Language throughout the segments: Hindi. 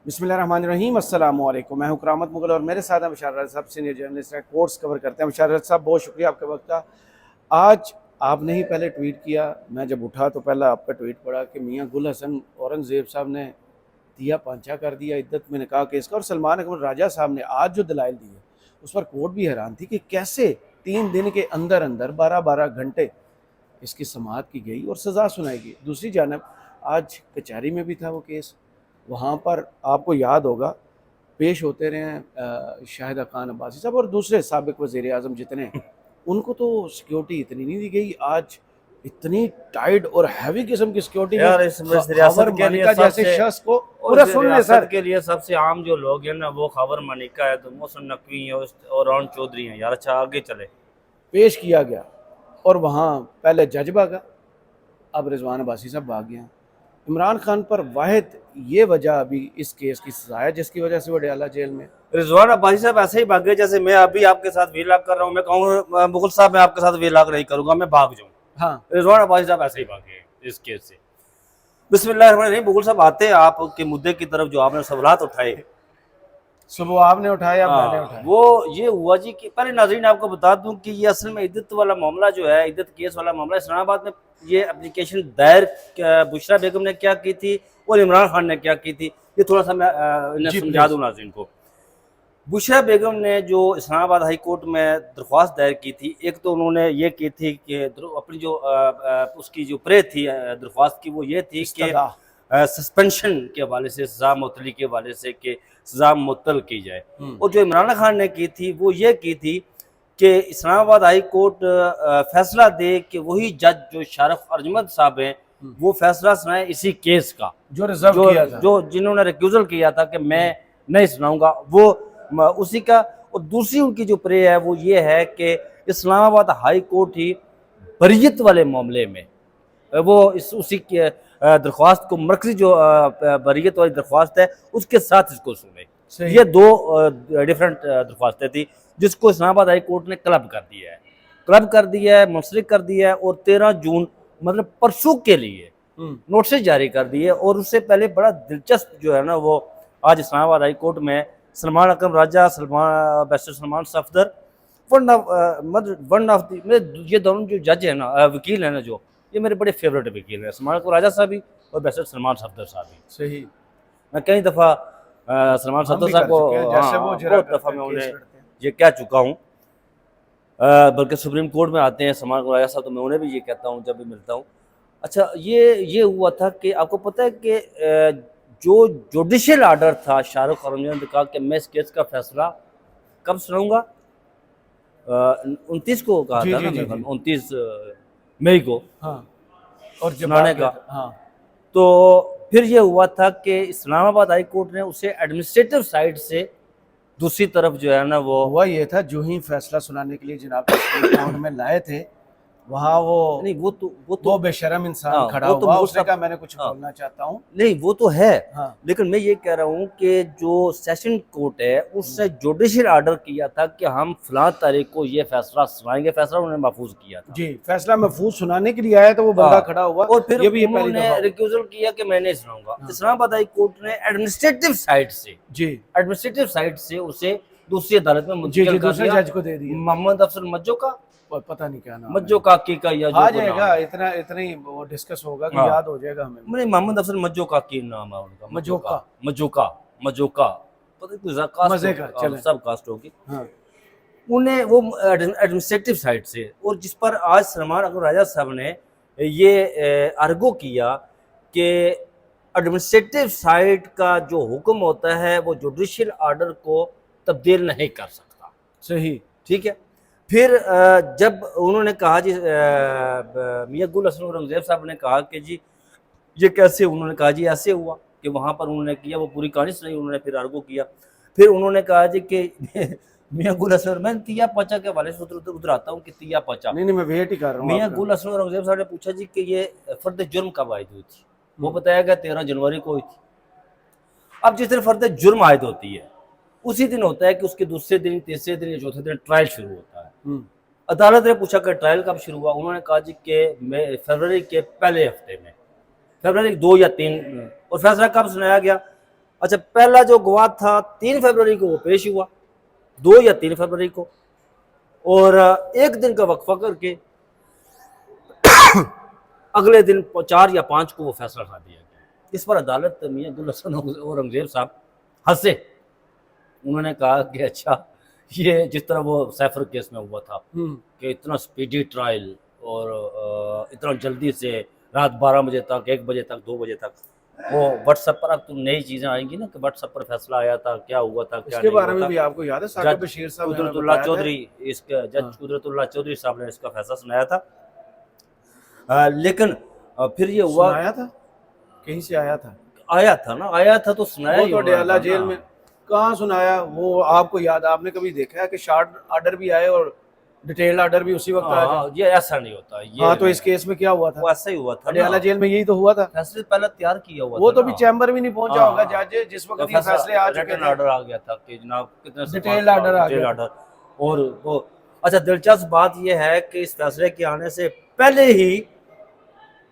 बिस्मिल्लाहिर्रहमानिर्रहीम अस्सलाम वालेकुम। मैं हूं करामत मुगल और मेरे साथ हैं मुशाररत साहब, सीनियर जर्नलिस्ट हैं, कोर्ट्स कवर करते हैं। मुशाररत साहब, बहुत शुक्रिया आपके वक्त का। आज आपने ही पहले ट्वीट किया, मैं जब उठा तो पहला आपका ट्वीट पढ़ा कि मियां गुल हसन औरंगज़ेब साहब ने दिया पांचा कर दिया इद्दत में निकाह केस का। और सलमान अकबर राजा साहब ने आज जो दलाइल दिए उस पर कोर्ट भी हैरान थी कि कैसे 3 दिन के अंदर अंदर 12-12 घंटे इसकी समाअत की गई और सज़ा सुनाई गई। दूसरी जानब आज कचहरी में भी था वो केस, वहाँ पर आपको याद होगा पेश होते रहे हैं शाहिदा खान अब्बासी साहब और दूसरे साबिक वज़ीर आज़म जितने हैं, उनको तो सिक्योरिटी इतनी नहीं दी गई। आज इतनी टाइट और हैवी किस्म की सिक्योरिटी में यार इस रियासत के लिए जैसे सबसे शख्स को पूरा सुन ले सर। के लिए सबसे आम जो लोग हैं ना वो खबर मनिका है, तो मोहसिन नकवी है और राउंड चौधरी हैं। यार अच्छा आगे चले। पेश किया गया और वहाँ पहले जज भागा, अब रिजवान अब्बासी साहब भाग गए हैं। इमरान खान पर वाहिद ये वजह अभी इस केस की सजा है जिसकी वजह से वो डयाला जेल में। रिजवान अब्बासी साहब ऐसे ही भागे जैसे मैं अभी आपके साथ वीलाग कर रहा हूँ। मैं कहूँगा मुगल साहब मैं आपके साथ वीलाग नहीं करूंगा, मैं भाग जाऊँ। हाँ, रिजवान अब्बासी साहब ऐसे ही भागे इस केस से। बिस्मिल्लाहिर्रहमानिर्रहीम। मुगल साहब आते हैं आपके मुद्दे की तरफ जो आपने सवालात उठाए। सुबह आपने उठाया, मैंने उठाया। वो ये हुआ जी कि पहले नाज़रीन आपको बता दूं कि ये असल में इद्दत वाला मामला जो है, इद्दत केस वाला मामला इस्लामाबाद में ये एप्लीकेशन दायर बुशरा बेगम ने क्या की थी और इमरान खान ने क्या की थी, ये थोड़ा सा मैं इन्हें समझा दूं नाज़रीन को। बुशरा बेगम ने जो इस्लामाबाद हाई कोर्ट में दरख्वास्त दायर की थी, एक तो उन्होंने ये की थी कि अपनी जो उसकी जो प्रे थी दरख्वास्त की, वो ये थी कि सस्पेंशन के हवाले से, सजा मुअत्तली के हवाले से कि सजा मुअत्तल की जाए। और जो इमरान खान ने की थी वो ये की थी कि इस्लामाबाद हाई कोर्ट फैसला दे कि वही जज जो शारफ अर्जमंद साहब हैं वो फैसला सुनाए इसी केस का, जो रिजर्व किया था, जो जिन्होंने रिक्यूजल किया था कि मैं नहीं सुनाऊंगा, वो उसी का। और दूसरी उनकी जो प्रे है वो ये है कि इस्लामाबाद हाई कोर्ट ही बरियत वाले मामले में वो उसी के दरख्वास्त को मरकजी जो बरियत वाली दरख्वास्त है उसके साथ इसको सुने। ये दो डिफरेंट दरख्वास्तें थी जिसको इस्लामाबाद हाई कोर्ट ने क्लब कर दिया है, मुंसलिक कर दिया है और 13 जून मतलब परसों के लिए नोटिस जारी कर दिए। और उससे पहले बड़ा दिलचस्प जो है ना वो आज इस्लामाबाद हाई कोर्ट में Salman Akram Raja, barrister Salman Safdar, one of ये दोनों जो जज है ना, वकील है ना, जो ये मेरे बड़े फेवरेट वकील हैं, सलमान अकरम राजा साहब भी और बैरिस्टर सलमान सफदर साहब भी। सही, मैं कई दफ़ा सलमान सफदर साहब को बहुत दफ़ा मैं उन्हें ये कह चुका हूँ, बल्कि सुप्रीम कोर्ट में आते हैं सलमान अकरम राजा साहब तो मैं उन्हें भी ये कहता हूँ जब भी मिलता हूँ। अच्छा, ये हुआ था कि आपको पता है कि जो जुडिशियल आर्डर था शाहरुख खान का कि मैं इस केस का फैसला कब सुनाऊंगा, 29 को कहा था ना, 29 मई को और सुनाने का। तो फिर ये हुआ था कि इस्लामाबाद हाई कोर्ट ने उसे एडमिनिस्ट्रेटिव साइड से दूसरी तरफ जो है ना वो हुआ ये था, जो ही फैसला सुनाने के लिए जनाब कोर्ट में लाए थे वहाँ वो नहीं, वो बेशरम इंसान खड़ा हुआ, उसने कहा मैंने कुछ बोलना चाहता हूँ। नहीं, वो तो है, लेकिन मैं ये कह रहा हूँ कि जो सेशन कोर्ट है उसने जुडिशियल आर्डर किया था कि हम फलां तारीख को ये फैसला सुनाएंगे, फैसला उन्होंने महफूज किया था। जी, फैसला महफूज सुनाने के लिए आया तो वो बंदा खड़ा हुआ और फिर उन्होंने रिक्यूजल किया कि मैं नहीं सुनाऊंगा। इस्लामाबाद हाई कोर्ट ने एडमिनिस्ट्रेटिव साइड से उसे दूसरी अदालत में मुंतकिल कर दिया, जज को दे दिया, मोहम्मद अफसर मज्जो का, पता नहीं क्या नाम, मज्जो काकी का या आ जाएगा, इतना ही वो डिस्कस होगा कि याद हो जाएगा हमें। नहीं, मोहम्मद अफसर मज्जो काकी नाम है उनका, मज्जोका पता नहीं मजे का, चलो सब कास्ट होगी। उन्हें वो एडमिनिस्ट्रेटिव साइड से, और जिस पर आज सलमान अकबर राजा साहब ने ये आर्गो किया कि एडमिनिस्ट्रेटिव साइड का जो हुक्म होता है वो जुडिशियल आर्डर को तब्दील नहीं कर सकता। सही, ठीक है। फिर जब उन्होंने कहा जी, मियां गुल हसन औरंगज़ेब साहब ने कहा कि जी ये कैसे, उन्होंने कहा जी ऐसे हुआ कि वहाँ पर उन्होंने किया, वो पूरी कहानी सुनाई, उन्होंने फिर आर्गो किया। फिर उन्होंने कहा जी कि मियां गुल हसन, मैं तिया पाचा के हवाले से उधर आता हूँ कि तिया पाचा, नहीं मैं वेट ही कर रहा हूँ। मियां गुल हसन औरंगज़ेब साहब ने पूछा जी कि ये फर्द जुर्म कब आयद हुई थी, वो बताया गया 13 जनवरी को हुई थी। अब जिस दिन फर्द जुर्म आयद होती है उसी दिन होता है कि उसके दूसरे दिन, तीसरे दिन या चौथे दिन ट्रायल शुरू होता है। अदालत ने पूछा कि ट्रायल कब शुरू हुआ, उन्होंने कहा जी कि फरवरी के पहले हफ्ते में, फरवरी 2 या 3, और फैसला कब सुनाया गया, अच्छा, पहला जो गवाह था 3 फरवरी को वो पेश हुआ, 2 या 3 फरवरी को, और एक दिन का वक्फा करके अगले दिन 4 या 5 को वो फैसला सुना दिया गया। इस पर अदालत मियां गुल हसन औरंगजेब साहब हंसे। उन्होंने कहा कि अच्छा, ये जिस तरह वो सैफर केस में हुआ था कि इतना स्पीडी ट्रायल और इतना जल्दी से रात 12 बजे तक, 1 बजे तक, 2 बजे तक, वो व्हाट्सएप पर अब तुम नई चीज़ें आएंगी ना कि व्हाट्सएप पर फैसला आया था, क्या हुआ था, क्या इसके नहीं बारे हुआ में था। भी आपको याद है साकिब बशीर साहब ने कुदरतुल्लाह बताया था? चौधरी, इसका जज कुदरतुल्लाह चौधरी साहब ने इसका फैसला सुनाया था। लेकिन फिर ये हुआ, सुनाया था, कहीं से आया था? आया था ना, आया था तो सुनाया वो ही तो होना डयाला था जेल ना। में कहाँ सुनाया वो? आपको याद, आपने कभी देखा है कि शॉर्ट ऑर्डर भी आए और डिटेल ऑर्डर भी उसी वक्त आ जाए? हाँ, ये ऐसा नहीं होता, ये हाँ, तो इस केस में क्या हुआ था? वो ऐसा ही हुआ था डयाला ना, जेल में यही तो हुआ था। फैसले पहले तैयार किया हुआ वो था तो ना। भी चैम्बर भी नहीं पहुंचा हाँ, होगा हाँ। जज, जिस तो वक्त ये फैसले आ चुके रिटन थे। ऑर्डर आ गया था कि जनाब कितने से डिटेल्ड पाँच ऑर्डर आ डिटेल गया ऑर्डर। और वो, अच्छा, दिलचस्प बात यह है कि इस फैसले के आने से पहले ही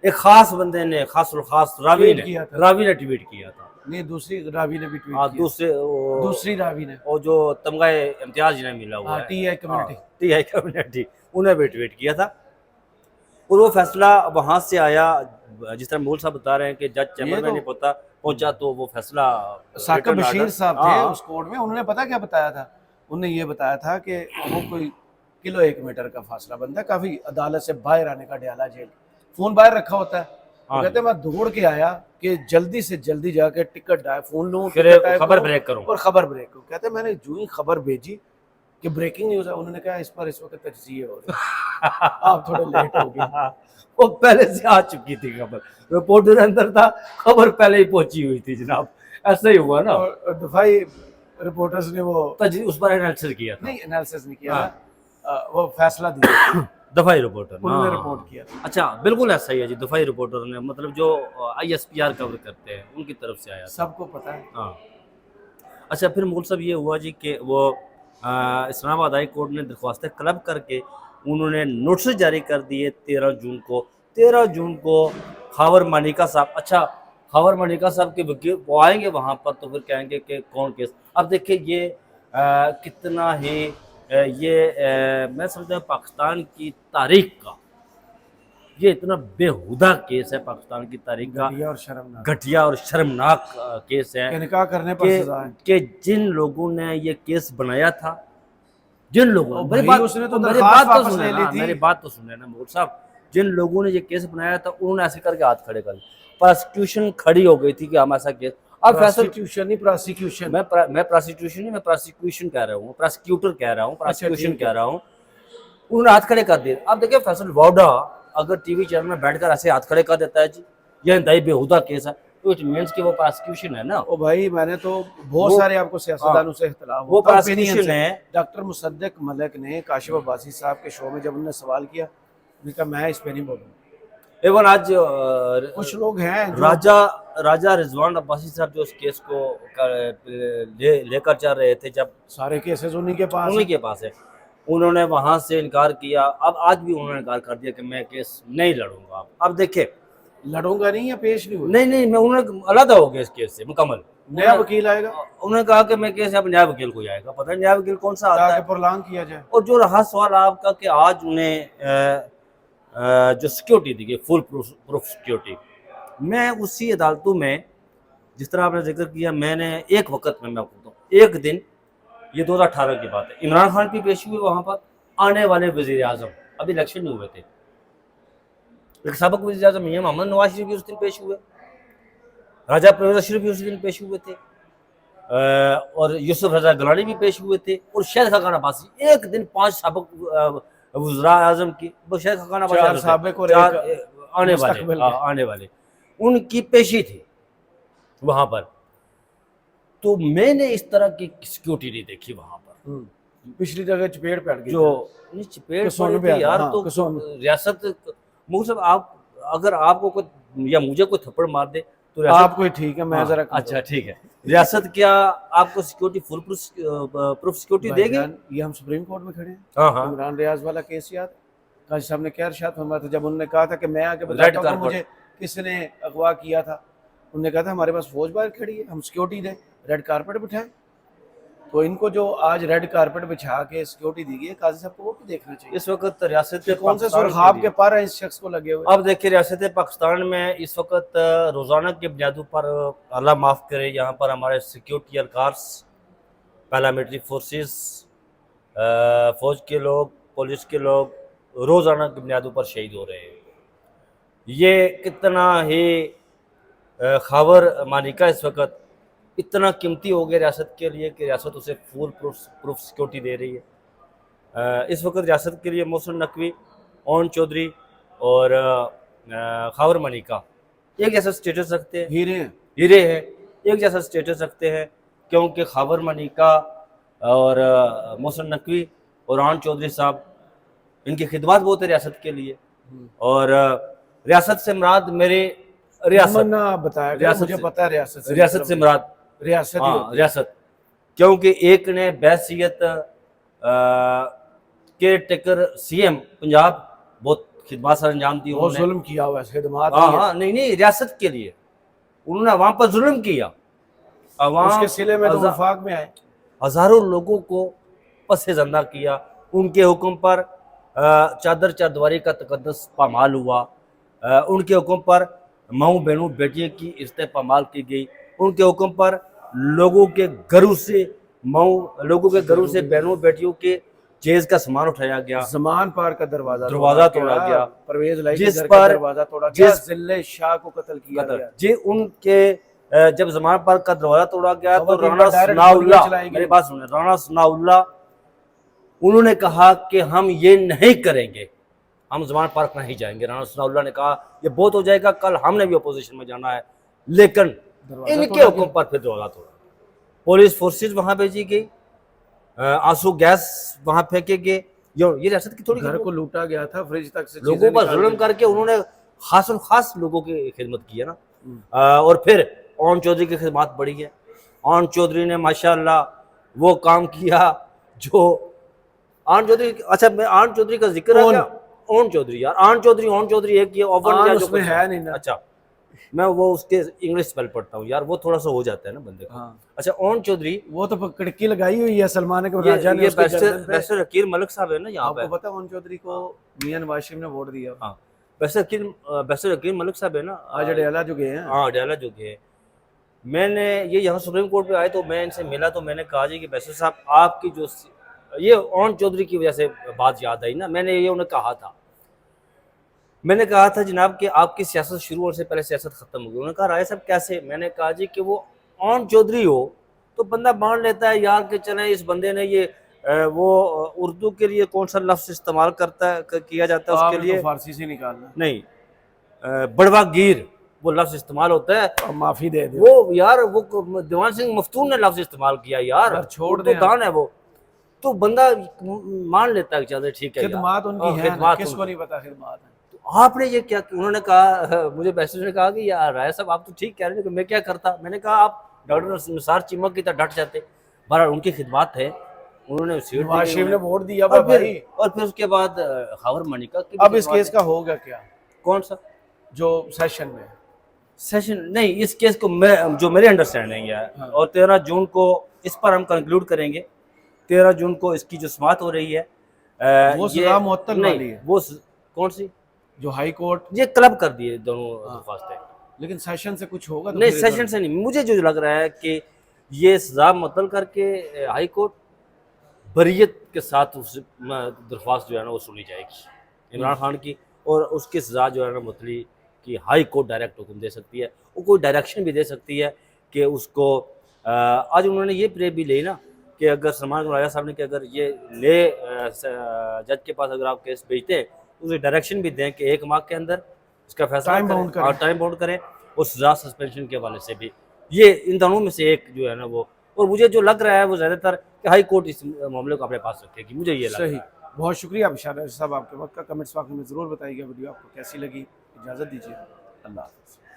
एक खास बंदे ने, खास ट्वीट किया था। रावी ने ट्वीट किया था। नहीं, दूसरी रावी ने भी ट्वीट हाँ, किया। दूसरी रावी ने, वो जो तमगा इम्तियाज जिन्हें मिला हुआ हाँ, है, टीआई कम्युनिटी। टीआई कम्युनिटी, उन्हें भी ट्वीट किया था। और वो फैसला वहाँ से आया, जिस तरह मूल साहब बता रहे हैं कि जज चैम्बर में तो नहीं पहुंचा तो वो फैसला साकिब रिटन बशीर ऑर्डर। साहब थे हाँ, उस कोर्ट में। उन्होंने पता क्या बताया था? उन्होंने ये बताया था कि वो कोई किलो 1 मीटर का फासला बनता है, काफी अदालत से बाहर आने का, डयाला जेल फोन बाहर रखा होता है। वो हाँ कहते हैं मैं दौड़ के आया कि जल्दी से जल्दी जाके टिकट डाय फोन लूं, फिर टिकट डाय खबर करूं ब्रेक करूं। और खबर ब्रेक करूं। कहते हैं मैंने जो ही खबर भेजी कि ब्रेकिंग न्यूज है, उन्होंने कहा इस पर इस वक्त तजज़िये हो रहे हैं। आप थोड़े लेट हो गए। वो पहले से आ चुकी थी खबर, रिपोर्टर अंदर था, खबर पहले ही पहुंची हुई थी जनाब, ऐसा ही हुआ ना। और दफाई रिपोर्टर्स ने वो उस पर एनालिसिस किया था, नहीं, एनालिसिस नहीं किया था, वो फैसला दिया, दफाई रिपोर्टर उन्होंने रिपोर्ट किया था। अच्छा, बिल्कुल ऐसा ही है जी, दफाई रिपोर्टर ने, मतलब जो ISPR कवर करते हैं उनकी तरफ से आया था। सबको पता है। हाँ। अच्छा, फिर मूल साहब ये हुआ जी कि वो इस्लामाबाद हाई कोर्ट ने दरख्वास्तें क्लब करके उन्होंने नोटिस जारी कर दिए 13 जून को। 13 जून को खावर मानिका साहब, अच्छा, खावर मानिका साहब के वकील वो आएंगे वहाँ पर तो फिर कहेंगे कि कौन केस। अब देखिए ये कितना ही मैं समझता हूँ पाकिस्तान की तारीख का ये इतना बेहुदा केस है, पाकिस्तान की तारीख का घटिया और शर्मनाक, घटिया और शर्मनाक केस है कि निकाह करने पर सजा है। कि जिन लोगों ने ये केस बनाया था, जिन लोगों और ने, भाई उसने तो मेरी दरख्वास्त बात तो वापस सुने ले ली ना, थी। मेरी बात तो सुने ना मूल साहब, जिन लोगों ने ये केस बनाया था उन्होंने ऐसे करके हाथ खड़े कर लिए, प्रोसिक्यूशन खड़ी हो गई थी कि हम ऐसा केस, अब फैसल, प्रोसिक्यूशन नहीं, प्रोसिक्यूशन। मैं प्रोसिक्यूशन नहीं, मैं प्रोसिक्यूशन कह रहा हूँ, प्रोसिक्यूटर कह रहा हूँ, प्रोसिक्यूशन ठीक है। कह रहा हूँ। उन्होंने हाथ खड़े कर दिए। अब देखिए फैसल वाउडा अगर टीवी चैनल में बैठकर ऐसे हाथ खड़े कर देता है जी, यह इंतहाई बेहुदा केस है, तो इट मीन्स कि वो प्रोसिक्यूशन है ना। ओ भाई, मैंने तो बहुत सारे आपको सियासतदानों से इख्तिलाफ वो होता है, प्रोसिक्यूशन opinion से। है। डॉक्टर मुसद्दिक मलिक ने काशिफ अब्बासी साहब के शो में जब उन्होंने सवाल किया, उन्होंने कहा मैं इस पे नहीं बोलूँगा। एवन आज कुछ लोग हैं जो राजा रिजवान अब्बासी साहब जो इस केस को लेकर चल रहे थे, जब सारे केसेस उन्हीं के पास उन्हीं हैं। के पास है, उन्होंने वहां से इनकार किया। अब आज भी उन्होंने इनकार कर दिया कि मैं केस नहीं लड़ूंगा। अब देखिए, लड़ूंगा नहीं या पेश नहीं हुआ? नहीं, मैं उन्होंने अलग हो गया इस केस से मुकम्मल। नया वकील आएगा उन्होंने कहा कि मैं केस अब न्याय वकील को जाएगा, पता नहीं न्याय वकील कौन सा आता है। ताकि प्रोलांग किया जाए। और जो रहा सवाल आपका कि आज उन्हें जो सिक्योरिटी दी गई, फुल प्रूफ सिक्योरिटी, मैं उसी अदालतों में जिस तरह आपने जिक्र किया, मैंने एक वक्त में, मैं आपको बताऊं, एक दिन, ये 2018 की बात है, इमरान खान भी पेश हुए वहाँ पर, आने वाले वज़ीर आज़म, अभी इलेक्शन नहीं हुए थे, एक सबक वज़ीर आज़म मियां मोहम्मद नवाज शरीफ भी उस दिन पेश हुए, राजा परवेज़ अशरफ भी उस दिन पेश हुए थे, और यूसुफ रजा गलानी भी पेश हुए थे, और शहद खान अब्बासी। एक दिन 5 सबक वज़ीर आज़म की, शहद खान अब्बासी आने वाले उनकी पेशी थी वहां पर। तो मैंने इस तरह की सिक्योरिटी नहीं देखी वहां पर। पिछली जगह चपेट पड़ गई, जो नहीं चपेट पड़ी थी यार, तो रियासत मुझ से आप, अगर आपको कोई या मुझे कोई थप्पड़ मार दे तो आपको ठीक है, मैं जरा अच्छा ठीक है, रियासत क्या आपको सिक्योरिटी फुल प्रूफ सिक्योरिटी देगी? ये हम सुप्रीम कोर्ट में खड़े हैं। हाँ, इमरान रियाज वाला केस याद, काजी साहब ने क्या इरशाद फरमाया था जब उन्होंने कहा था कि मैं आके बताता हूं कि मुझे किसने अगवा किया था, उन्होंने कहा था हमारे पास फौज बाहर खड़ी है, हम सिक्योरिटी दें, रेड कारपेट बिठाएं। तो इनको जो आज रेड कारपेट बिछा के सिक्योरिटी दी गई है, काजी साहब को वो भी देखना चाहिए। इस वक्त रियासत कि कौन से पाकिस्तान सुरखाब के पर हैं इस शख्स को लगे हुए। अब देखिए रियासत पाकिस्तान में इस वक्त रोज़ाना की बुनियादों पर, अल्लाह माफ़ करे, यहाँ पर हमारे सिक्योरिटी एहलकार्स, पैरामिलिट्री फोर्सेस, फौज के लोग, पुलिस के लोग रोज़ाना की बुनियादों पर शहीद हो रहे हैं। ये कितना ही खावर मानिका इस वक्त इतना कीमती हो गया रियासत के लिए कि रियासत उसे फुल प्रूफ सिक्योरिटी दे रही है। इस वक्त रियासत के लिए मोहसिन नकवी, ओन चौधरी और खावर मानिका एक जैसा स्टेटस रखते हैं, हीरे हैं, एक जैसा स्टेटस रखते हैं, क्योंकि खावर मानिका और मोहसिन नकवी और ओन चौधरी साहब, इनकी खिदमत बहुत है रियासत के लिए। और रियासत से मुराद मेरे रियासत बताया, रियासत मुझे पता है रियासत से मुराद रियासत, हाँ रियासत, क्योंकि एक ने बैसियत के टेकर सीएम पंजाब बहुत खिदमत सर अंजाम दी, बहुत जुल्म किया हुआ है, खिदमत हाँ नहीं रियासत के लिए उन्होंने वहां पर जुल्म किया, उसके सिले में तो वफाक में आए, हजारों लोगों को पसे ज़िंदा किया। उनके हुक्म पर चादर चारदीवारी का तकद्दस पामाल हुआ, उनके हुक्म पर माऊ बहनों बेटियों की इज्जत पामाल की गई, उनके हुक्म पर लोगों के घरों से बहनों बेटियों के जेज का सामान उठाया गया, जमान पार का दरवाजा तोड़ा गया, परवेज लाई जिस के घर पर का दरवाजा तोड़ा गया, जिले शाह को कत्ल किया गया। जी उनके जब जमान पार का दरवाजा तोड़ा गया तो राणा सनाउल्लाह, मेरी बात सुने, राणा सनाउल्लाह उन्होंने कहा कि हम ये नहीं करेंगे, हम जमान पार्क नहीं जाएंगे। राणा सनाउल्लाह ने कहा ये बहुत हो जाएगा, कल हमने भी अपोजिशन में जाना है, लेकिन इनके हुक्म पर फिर दरवाजा तोड़ा। पुलिस फोर्सेज वहां भेजी गई, आंसू गैस वहां फेंके गए। ये रियासत की थोड़ी घर को लूटा गया था, फ्रिज तक से लोगों पर जुल्म करके उन्होंने खास लोगों की खिदमत की है ना। और फिर ओन चौधरी की खिदमत बढ़ी है। ओन चौधरी ने माशाल्लाह वो काम किया जो ओन चौधरी, अच्छा मैं ओन चौधरी का जिक्र है क्या? ओन चौधरी यार, ओन चौधरी एक ये ओवन उसमें है नहीं ना। अच्छा मैं वो उसके इंग्लिश स्पेल पढ़ता हूँ यार, वो थोड़ा सा हो जाता है ना बंदे को। अच्छा ओन चौधरी वो तो कड़की लगाई हुई है सलमान के राजा ने, ये बैरिस्टर अकील मलिक साहब है ना यहाँ पे, आपको पता है ओन चौधरी को मियां नवाज शरीफ ने वोट दिया। हाँ बैरिस्टर अकील मलिक साहब है ना, आज अडयाला जो गए हैं। हाँ अडयाला जो गए। मैंने ये यहाँ सुप्रीम कोर्ट पे आए तो मैं इनसे मिला तो मैंने कहा जी कि बैरिस्टर साहब आपकी जो ये ओन चौधरी की वजह से बात याद आई ना, मैंने ये उन्हें कहा था, मैंने कहा था जनाब कि आपकी सियासत शुरू होने से पहले सियासत खत्म हो गई। उन्होंने कहा राय साहब कैसे? मैंने कहा जी कि वो ओन चौधरी हो तो बंदा मान लेता है यार कि चले इस बंदे ने ये वो उर्दू के लिए कौन सा लफ्ज इस्तेमाल किया जाता है उसके लिए, फारसी से निकालना नहीं, बड़वागीर वो लफ्ज इस्तेमाल होता है, माफी दे दो वो यार वो दीवान सिंह मफ्तून ने लफ्ज इस्तेमाल किया यार, छोड़ दे दान है वो, तो बंदा मान लेता है चलो ठीक है, खिदमत उनकी है, किसको नहीं पता खिदमत है। आपने ये क्या, उन्होंने कहा, मुझे बैरिस्टर ने कहा कि यार राय साहब आप तो ठीक कह रहे थे, मैं क्या करता? मैंने कहा आप डॉक्टर निसार चीमक की तरह डट जाते। बहरहाल उनकी खिदमत है, उन्होंने नवाज शरीफ ने वोट दिया और फिर उसके बाद खावर मानिका की। अब इस केस का होगा क्या? कौन सा जो सेशन में? सेशन नहीं, इस केस को जो मेरी अंडरस्टैंडिंग है, और 13 जून को इस पर हम कंक्लूड करेंगे। 13 जून को इसकी जो समाअत हो रही है वो सजा मुअत्तल वाली है। वो कौन सी? जो हाई कोर्ट ये क्लब कर दिए दोनों दरख्वास्तें, लेकिन सेशन से कुछ होगा तो नहीं, सेशन से नहीं। मुझे जो लग रहा है कि ये सजा मुअत्तल करके हाई कोर्ट बरियत के साथ उस दरख्वास्त जो है ना वो सुनी जाएगी इमरान खान की, और उसकी सजा जो है ना मुअत्तली की हाई कोर्ट डायरेक्ट हुक्म दे सकती है। वो कोई डायरेक्शन भी दे सकती है कि उसको आज उन्होंने ये प्रे भी ली ना कि अगर सलमान राजा साहब ने कि अगर ये ले जज के पास अगर आप केस भेजते हैं उसे डायरेक्शन भी दें कि 1 माह के अंदर इसका फैसला टाइम बाउंड करें, और सजा सस्पेंशन के हवाले से भी। ये इन दोनों में से एक जो है ना वो, और मुझे जो लग रहा है वो ज़्यादातर कि हाई कोर्ट इस मामले को अपने पास रखेगी, मुझे ये लग रहा है। बहुत शुक्रिया बशार साहब आपके वक्त का। कमेंट्स बॉक्स में ज़रूर बताइएगा वीडियो आपको कैसी लगी। इजाज़त दीजिए, अल्लाह हाफ़िज़।